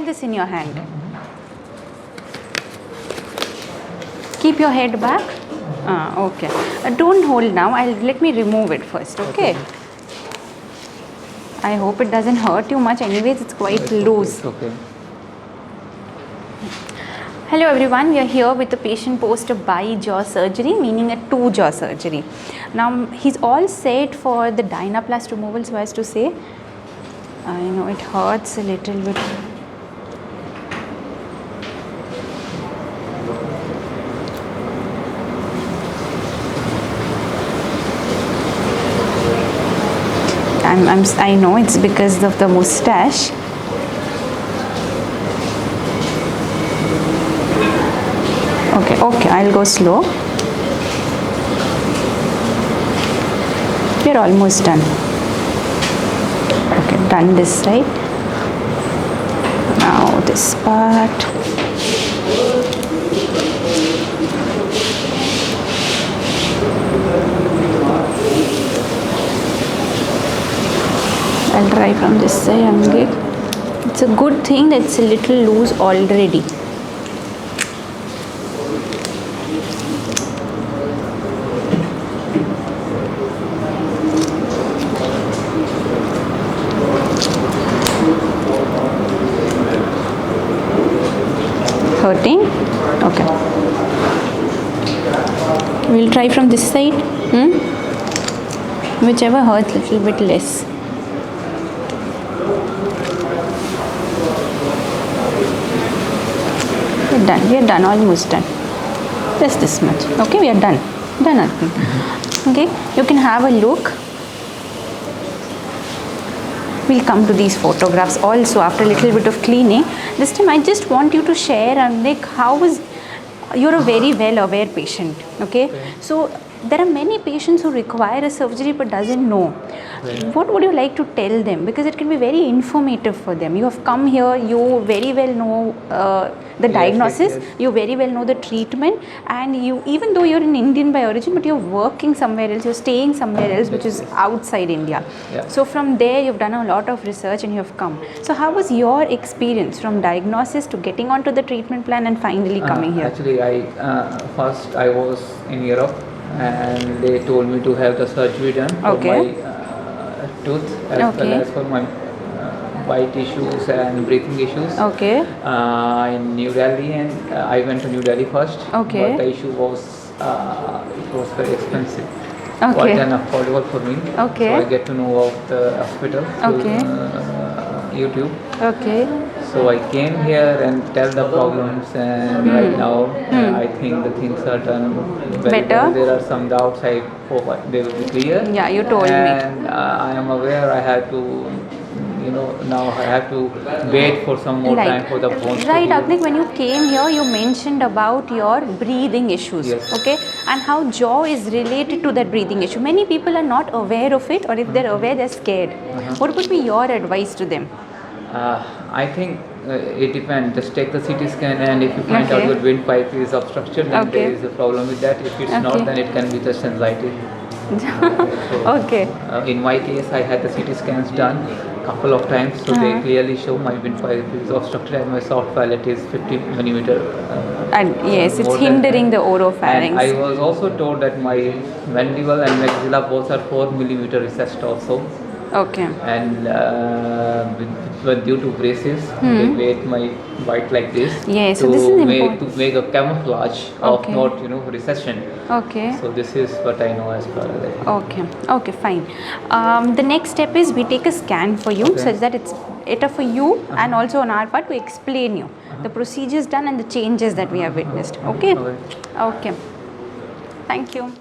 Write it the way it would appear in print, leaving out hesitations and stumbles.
this in your hand. Keep your head back. Okay. Don't hold now. Let me remove it first. Okay. I hope it doesn't hurt you much. Anyways, it's quite loose. Okay. Hello everyone, we are here with a patient post a bi-jaw surgery, meaning a two-jaw surgery. Now he's all set for the dynaplast removal, so as to say. I know it hurts a little bit. I know it's because of the mustache. Okay, I'll go slow. You're almost done. Okay, done this side. Now this part. I'll try from this side. It's a good thing that it's a little loose already. Hurting? Okay. We'll try from this side. Whichever hurts a little bit less. We're done, almost done. Just this much. Okay, we are done. Done, Arpin. Okay, you can have a look. We'll come to these photographs also after a little bit of cleaning. This time I just want you to share and you're a very well aware patient, okay? So there are many patients who require a surgery but doesn't know. What would you like to tell them? Because it can be very informative for them. You have come here, you very well know the diagnosis, you very well know the treatment, and you, even though you're an Indian by origin, but you're working somewhere else, you're staying somewhere else which is outside India. So from there you've done a lot of research and you've come. So how was your experience from diagnosis to getting onto the treatment plan and finally coming here? Actually, first I was in Europe and they told me to have the surgery done for my tooth as well as for my bite issues and breathing issues. In New Delhi, and I went to New Delhi first. But the issue was it was very expensive. Quite unaffordable for me. So I get to know of the hospital through YouTube. So I came here and tell the problems, and right now I think the things are done better. There are some doubts. I hope they will be clear. Yeah, you told me. And I am aware I have to, now I have to wait for some more time for the bones. Right, Agnik, when you came here, you mentioned about your breathing issues, and how jaw is related to that breathing issue. Many people are not aware of it, or if they're aware, they're scared. What would be your advice to them? I think it depends. Just take the CT scan, and if you find out your windpipe is obstructed, then there is a problem with that. If it's not, then it can be just anxiety. In my case, I had the CT scans done couple of times, so they clearly show my windpipe is obstructed and my soft palate is 50 millimeter. And yes, it's hindering the oropharynx. And I was also told that my mandible and maxilla both are 4 millimeter recessed also. And due to braces, they made my bite like this to make a camouflage of not recession. So this is what I know as far as Okay, fine. The next step is we take a scan for you, such that it's better for you and also on our part to explain you the procedures done and the changes that we have witnessed. Okay. Thank you.